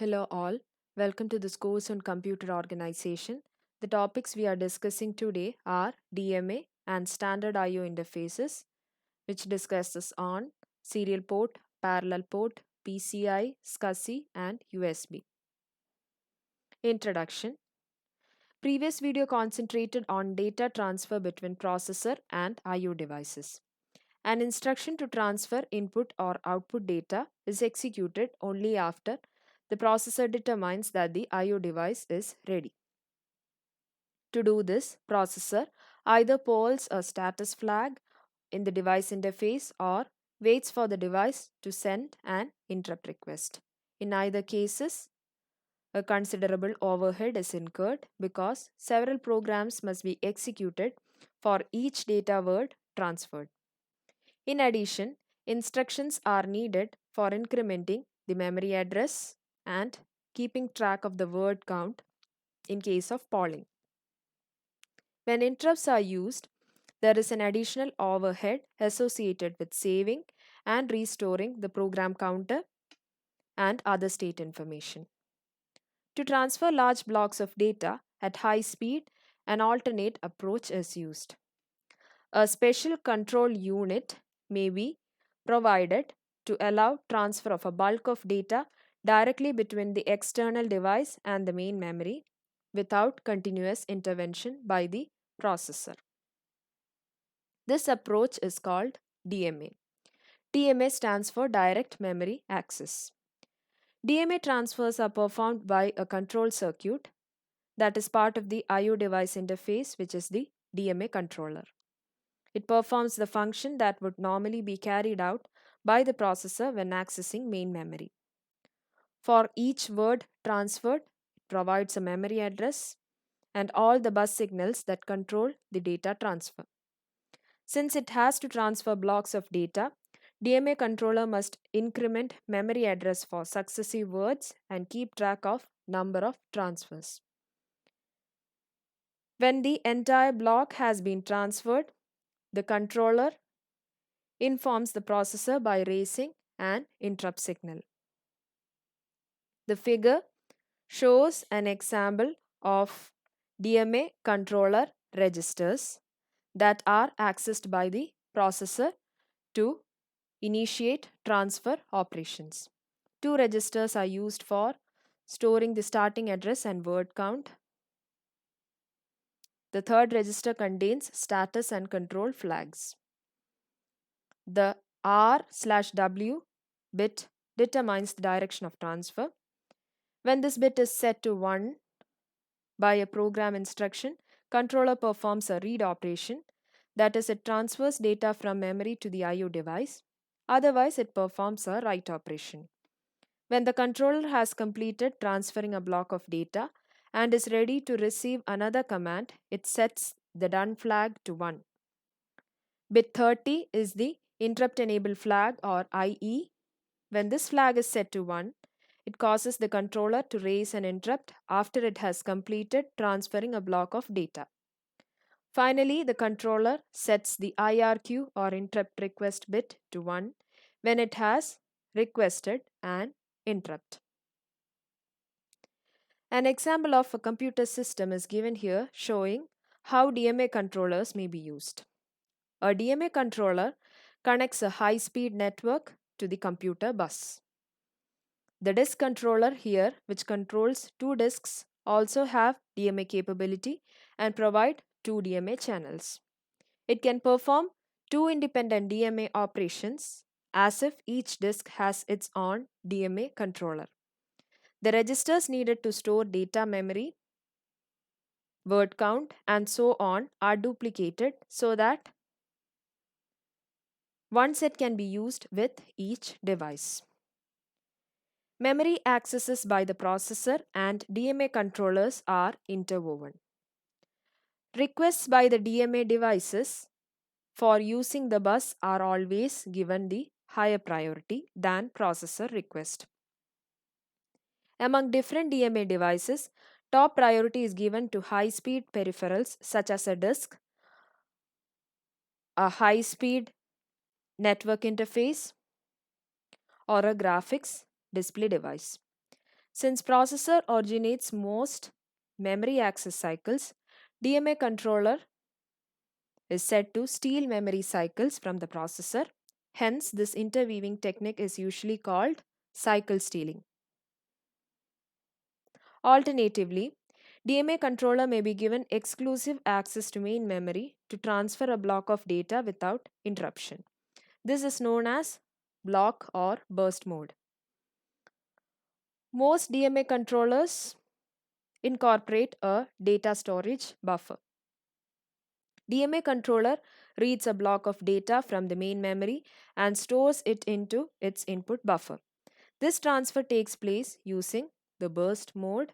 Hello, all. Welcome to this course on computer organization. The topics we are discussing today are DMA and standard I/O interfaces, which discusses on serial port, parallel port, PCI, SCSI, and USB. Introduction. Previous video concentrated on data transfer between processor and I/O devices. An instruction to transfer input or output data is executed only after the processor determines that the I/O device is ready. To do this, processor either polls a status flag in the device interface or waits for the device to send an interrupt request. In either cases, a considerable overhead is incurred because several programs must be executed for each data word transferred. In addition, instructions are needed for incrementing the memory address and keeping track of the word count in case of polling. When interrupts are used, there is an additional overhead associated with saving and restoring the program counter and other state information. To transfer large blocks of data at high speed, an alternate approach is used. A special control unit may be provided to allow transfer of a bulk of data directly between the external device and the main memory without continuous intervention by the processor. This approach is called DMA. DMA stands for Direct Memory Access. DMA transfers are performed by a control circuit that is part of the I/O device interface, which is the DMA controller. It performs the function that would normally be carried out by the processor when accessing main memory. For each word transferred, it provides a memory address and all the bus signals that control the data transfer. Since it has to transfer blocks of data, DMA controller must increment memory address for successive words and keep track of number of transfers. When the entire block has been transferred, the controller informs the processor by raising an interrupt signal. The figure shows an example of DMA controller registers that are accessed by the processor to initiate transfer operations. Two registers are used for storing the starting address and word count. The third register contains status and control flags. The R/W bit determines the direction of transfer. When this bit is set to 1 by a program instruction, controller performs a read operation, that is, it transfers data from memory to the I/O device. Otherwise, it performs a write operation. When the controller has completed transferring a block of data and is ready to receive another command, it sets the done flag to 1. Bit 30 is the interrupt enable flag or IE. When this flag is set to 1, it causes the controller to raise an interrupt after it has completed transferring a block of data. Finally, the controller sets the IRQ or interrupt request bit to 1 when it has requested an interrupt. An example of a computer system is given here showing how DMA controllers may be used. A DMA controller connects a high-speed network to the computer bus. The disk controller here, which controls two disks, also have DMA capability and provide two DMA channels. It can perform two independent DMA operations as if each disk has its own DMA controller. The registers needed to store data memory, word count, and so on are duplicated so that one set can be used with each device. Memory accesses by the processor and DMA controllers are interwoven. Requests by the DMA devices for using the bus are always given the higher priority than processor request. Among different DMA devices, top priority is given to high-speed peripherals such as a disk, a high-speed network interface, or a graphics display device. Since processor originates most memory access cycles, DMA controller is said to steal memory cycles from the processor. Hence, this interweaving technique is usually called cycle stealing. Alternatively, DMA controller may be given exclusive access to main memory to transfer a block of data without interruption. This is known as block or burst mode. Most DMA controllers incorporate a data storage buffer. DMA controller reads a block of data from the main memory and stores it into its input buffer. This transfer takes place using the burst mode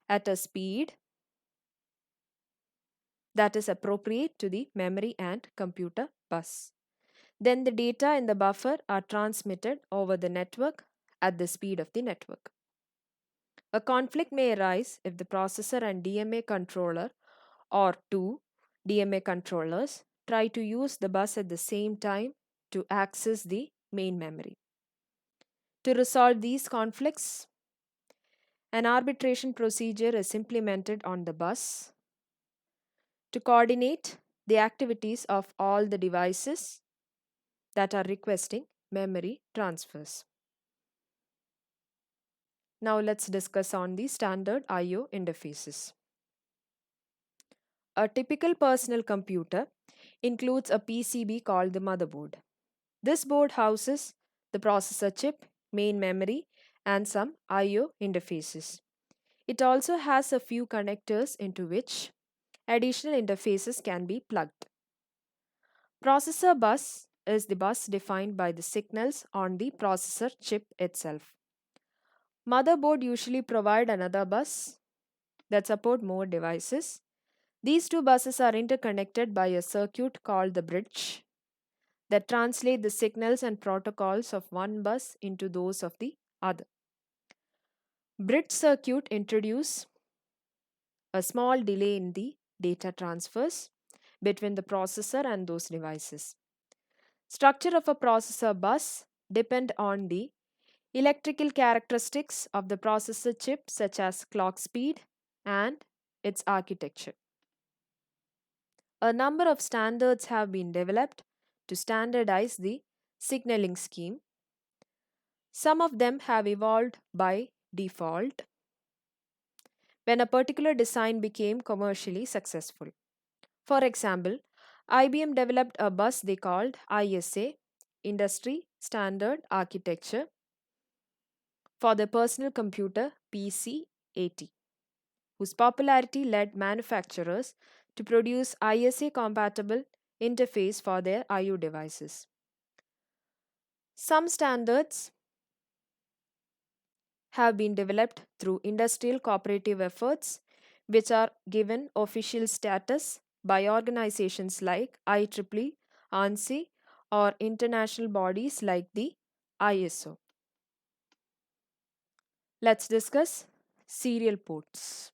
at a speed that is appropriate to the memory and computer bus. Then the data in the buffer are transmitted over the network at the speed of the network. A conflict may arise if the processor and DMA controller or two DMA controllers try to use the bus at the same time to access the main memory. To resolve these conflicts, an arbitration procedure is implemented on the bus to coordinate the activities of all the devices that are requesting memory transfers. Now let's discuss on the standard I/O interfaces. A typical personal computer includes a PCB called the motherboard. This board houses the processor chip, main memory, and some I/O interfaces. It also has a few connectors into which additional interfaces can be plugged. Processor bus is the bus defined by the signals on the processor chip itself. Motherboard usually provide another bus that support more devices. These two buses are interconnected by a circuit called the bridge that translate the signals and protocols of one bus into those of the other. Bridge circuit introduce a small delay in the data transfers between the processor and those devices. Structure of a processor bus depend on the electrical characteristics of the processor chip such as clock speed and its architecture. A number of standards have been developed to standardize the signaling scheme. Some of them have evolved by default when a particular design became commercially successful. For example, IBM developed a bus they called ISA, Industry Standard Architecture, for their personal computer PC-80, whose popularity led manufacturers to produce ISA-compatible interface for their I/O devices. Some standards have been developed through industrial cooperative efforts, which are given official status by organizations like IEEE, ANSI, or international bodies like the ISO. Let's discuss serial ports.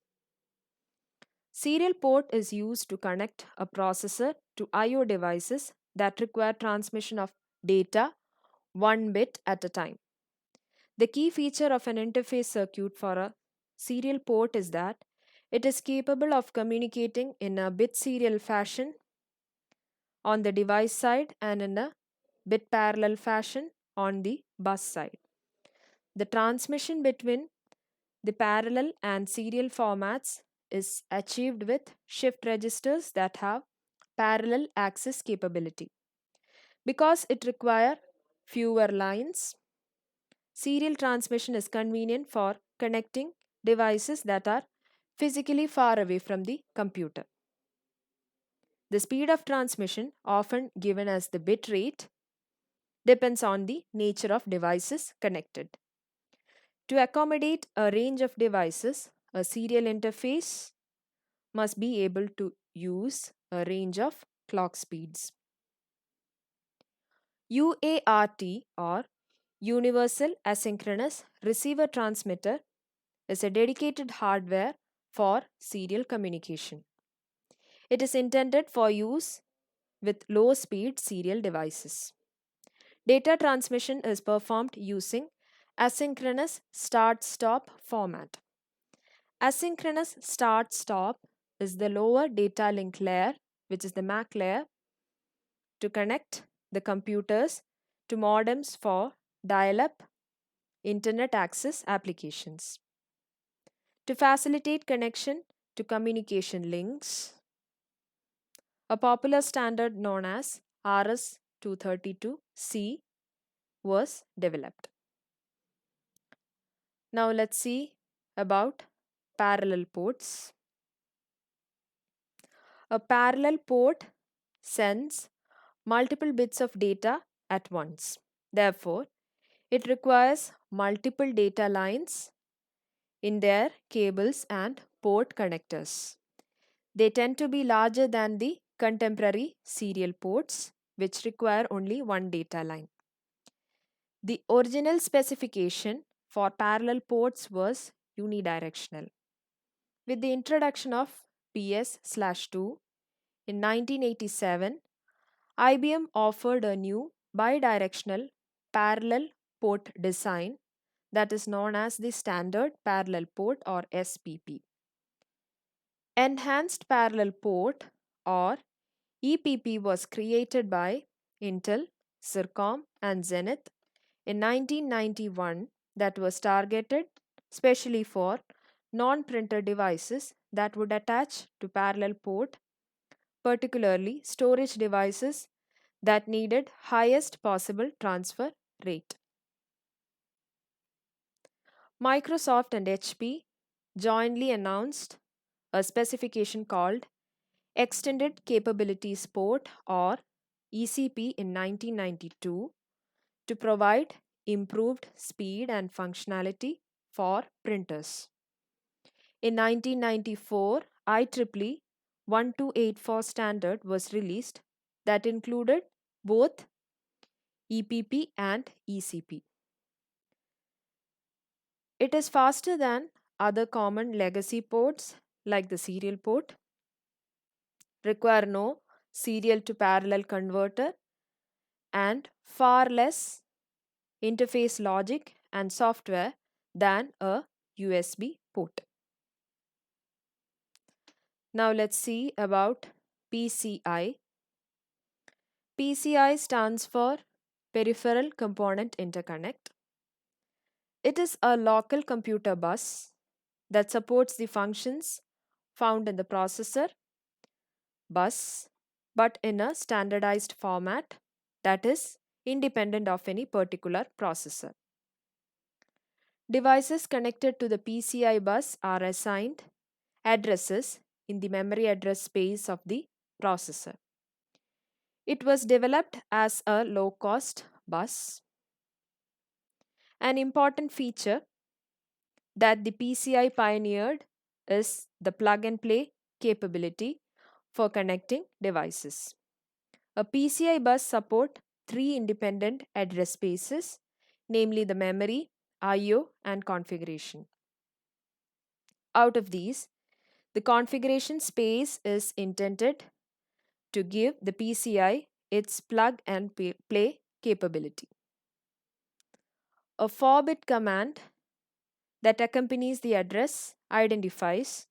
Serial port is used to connect a processor to I/O devices that require transmission of data one bit at a time. The key feature of an interface circuit for a serial port is that it is capable of communicating in a bit serial fashion on the device side and in a bit parallel fashion on the bus side. The transmission between the parallel and serial formats is achieved with shift registers that have parallel access capability. Because it requires fewer lines, serial transmission is convenient for connecting devices that are physically far away from the computer. The speed of transmission, often given as the bit rate, depends on the nature of devices connected. To accommodate a range of devices, a serial interface must be able to use a range of clock speeds. UART or Universal Asynchronous Receiver Transmitter is a dedicated hardware for serial communication. It is intended for use with low speed serial devices. Data transmission is performed using Asynchronous start-stop format. Asynchronous start-stop is the lower data link layer, which is the MAC layer, to connect the computers to modems for dial-up internet access applications. To facilitate connection to communication links, a popular standard known as RS-232C was developed. Now let's see about parallel ports. A parallel port sends multiple bits of data at once. Therefore, it requires multiple data lines in their cables and port connectors. They tend to be larger than the contemporary serial ports, which require only one data line. The original specification for parallel ports was unidirectional. With the introduction of PS/2 in 1987, IBM offered a new bidirectional parallel port design that is known as the Standard Parallel Port or SPP. Enhanced Parallel Port or EPP was created by Intel, Sircom, and Zenith in 1991 that was targeted specially for non-printer devices that would attach to parallel port, particularly storage devices that needed highest possible transfer rate. Microsoft and HP jointly announced a specification called Extended Capabilities Port or ECP in 1992 to provide improved speed and functionality for printers. In 1994, IEEE 1284 standard was released that included both EPP and ECP. It is faster than other common legacy ports like the serial port, require no serial to parallel converter, and far less interface logic and software than a USB port. Now let's see about PCI. PCI stands for Peripheral Component Interconnect. It is a local computer bus that supports the functions found in the processor bus but in a standardized format that is independent of any particular processor. Devices connected to the PCI bus are assigned addresses in the memory address space of the processor. It was developed as a low-cost bus. An important feature that the PCI pioneered is the plug-and-play capability for connecting devices. A PCI bus supports three independent address spaces, namely the memory, I/O, and configuration. Out of these, the configuration space is intended to give the PCI its plug and play capability. A 4-bit command that accompanies the address identifies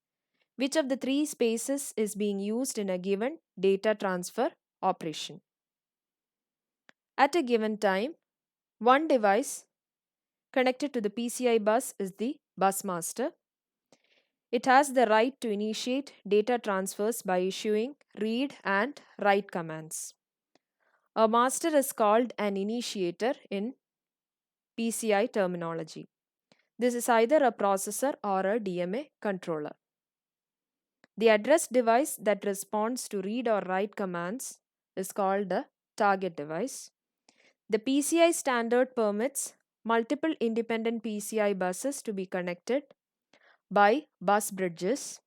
which of the three spaces is being used in a given data transfer operation. At a given time, one device connected to the PCI bus is the bus master. It has the right to initiate data transfers by issuing read and write commands. A master is called an initiator in PCI terminology. This is either a processor or a DMA controller. The address device that responds to read or write commands is called the target device. The PCI standard permits multiple independent PCI buses to be connected by bus bridges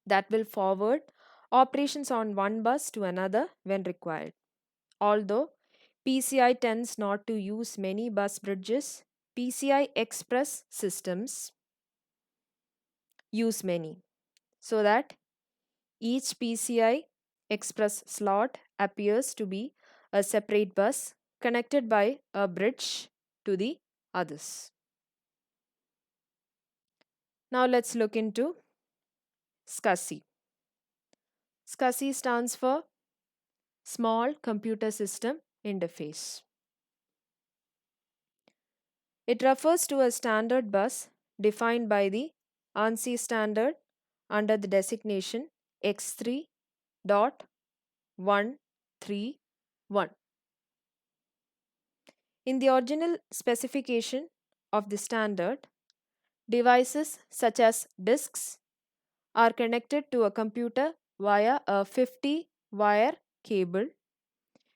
that will forward operations on one bus to another when required. Although PCI tends not to use many bus bridges, PCI Express systems use many, so that each PCI Express slot appears to be a separate bus connected by a bridge to the others. Now let's look into SCSI. SCSI stands for Small Computer System Interface. It refers to a standard bus defined by the ANSI standard under the designation X3.131. In the original specification of the standard, devices such as disks are connected to a computer via a 50 wire cable,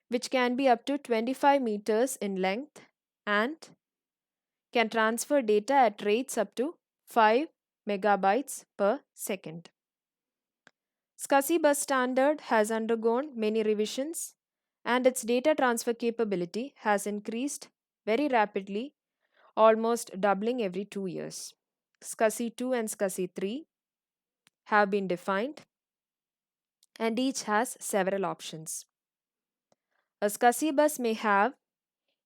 which can be up to 25 meters in length and can transfer data at rates up to 5 megabytes per second. SCSI bus standard has undergone many revisions and its data transfer capability has increased very rapidly, almost doubling every 2 years. SCSI 2 and SCSI 3 have been defined and each has several options. A SCSI bus may have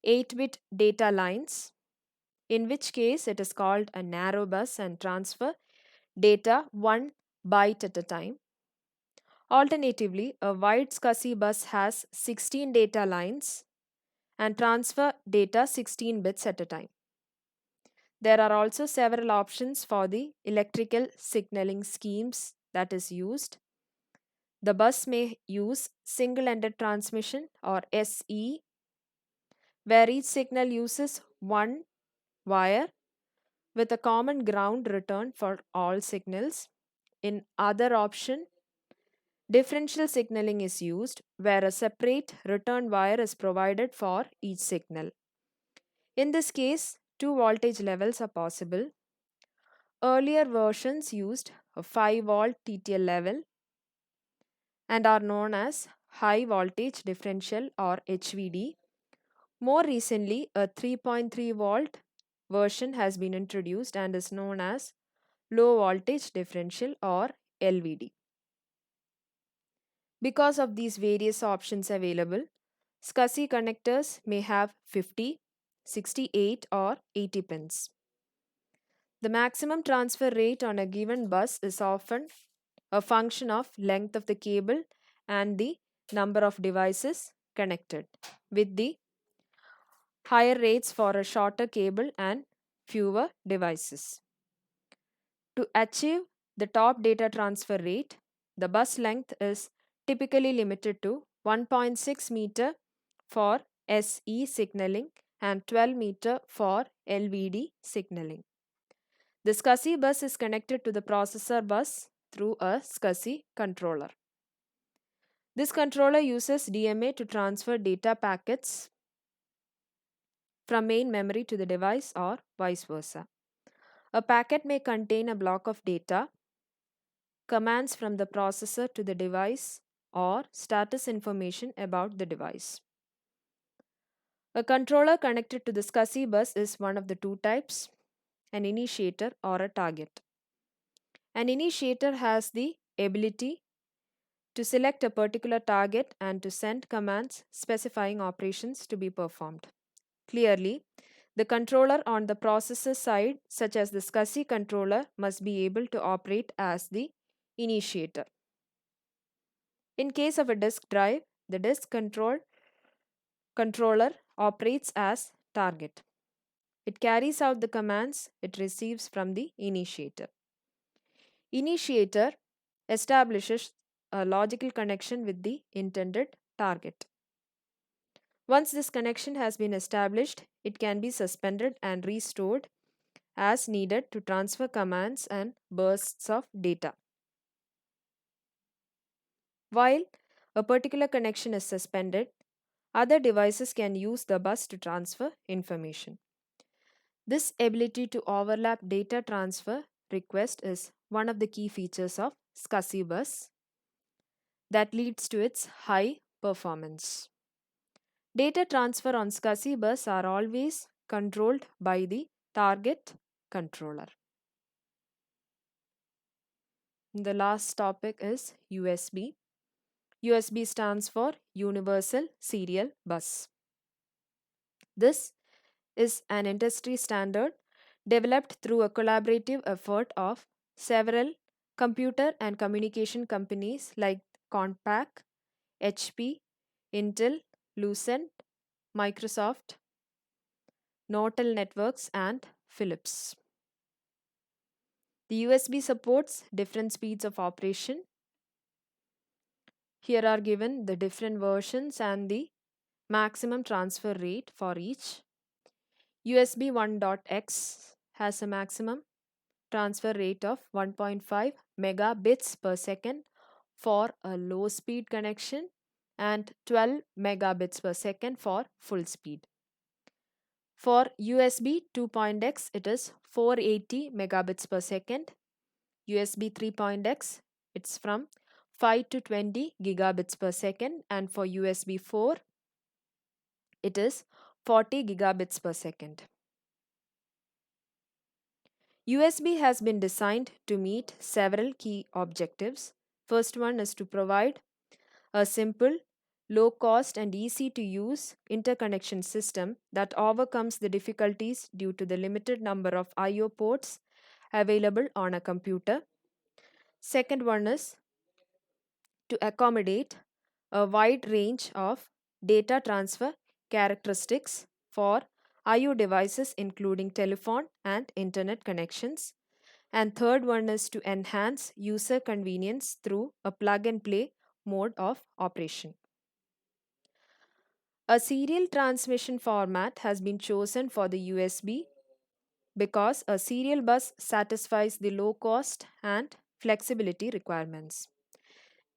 8-bit data lines, in which case it is called a narrow bus and transfer data 1 byte at a time. Alternatively, a wide SCSI bus has 16 data lines and transfer data 16 bits at a time. There are also several options for the electrical signaling schemes that is used. The bus may use single-ended transmission or SE, where each signal uses one wire with a common ground return for all signals. In other option, differential signaling is used, where a separate return wire is provided for each signal. In this case, two voltage levels are possible. Earlier versions used a 5-volt TTL level and are known as high voltage differential or HVD. More recently, a 3.3 volt version has been introduced and is known as low voltage differential or LVD. Because of these various options available, SCSI connectors may have 50, 68 or 80 pins. The maximum transfer rate on a given bus is often a function of length of the cable and the number of devices connected, with the higher rates for a shorter cable and fewer devices. To achieve the top data transfer rate, the bus length is typically limited to 1.6 meter for SE signaling and 12 meter for LVD signaling. The SCSI bus is connected to the processor bus through a SCSI controller. This controller uses DMA to transfer data packets from main memory to the device or vice versa. A packet may contain a block of data, commands from the processor to the device, or status information about the device. A controller connected to the SCSI bus is one of the two types, an initiator or a target. An initiator has the ability to select a particular target and to send commands specifying operations to be performed. Clearly, the controller on the processor side, such as the SCSI controller, must be able to operate as the initiator. In case of a disk drive, the disk controller operates as target. It carries out the commands it receives from the initiator. Initiator establishes a logical connection with the intended target. Once this connection has been established, it can be suspended and restored as needed to transfer commands and bursts of data. While a particular connection is suspended, other devices can use the bus to transfer information. This ability to overlap data transfer request is one of the key features of SCSI bus that leads to its high performance. Data transfer on SCSI bus are always controlled by the target controller. The last topic is USB. USB stands for Universal Serial Bus. This is an industry standard developed through a collaborative effort of several computer and communication companies like Compaq, HP, Intel, Lucent, Microsoft, Nortel Networks, and Philips. The USB supports different speeds of operation. Here are given the different versions and the maximum transfer rate for each. USB 1.x has a maximum transfer rate of 1.5 megabits per second for a low speed connection and 12 megabits per second for full speed. For USB 2.x, it is 480 megabits per second. USB 3.x, it's from 5 to 20 gigabits per second, and for USB 4, it is 40 gigabits per second. USB has been designed to meet several key objectives. First one is to provide a simple, low cost, and easy to use interconnection system that overcomes the difficulties due to the limited number of I/O ports available on a computer. Second one is to accommodate a wide range of data transfer characteristics for I/O devices including telephone and internet connections. And third one is to enhance user convenience through a plug and play mode of operation. A serial transmission format has been chosen for the USB because a serial bus satisfies the low cost and flexibility requirements.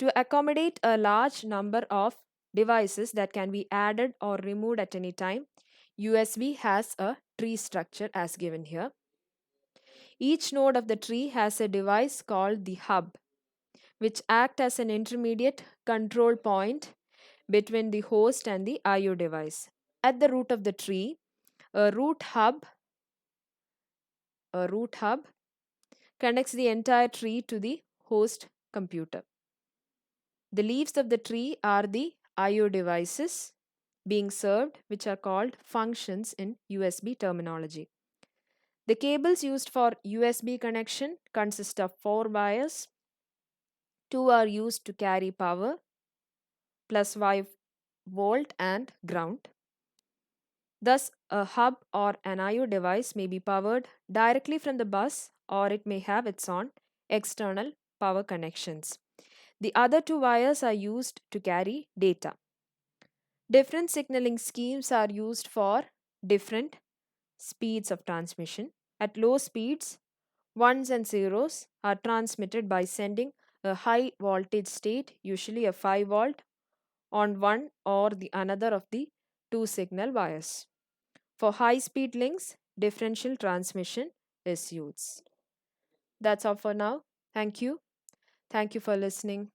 To accommodate a large number of devices that can be added or removed at any time, USB has a tree structure as given here. Each node of the tree has a device called the hub, which act as an intermediate control point between the host and the I/O device. At the root of the tree, a root hub, a root hub connects the entire tree to the host computer. The leaves of the tree are the I/O devices being served, which are called functions in USB terminology. The cables used for USB connection consist of four wires. Two are used to carry power, plus 5 volt and ground. Thus, a hub or an I/O device may be powered directly from the bus or it may have its own external power connections. The other two wires are used to carry data. Different signaling schemes are used for different speeds of transmission. At low speeds, ones and zeros are transmitted by sending a high voltage state, usually a 5 volt, on one or the another of the two signal wires. For high speed links, differential transmission is used. That's all for now. Thank you. Thank you for listening.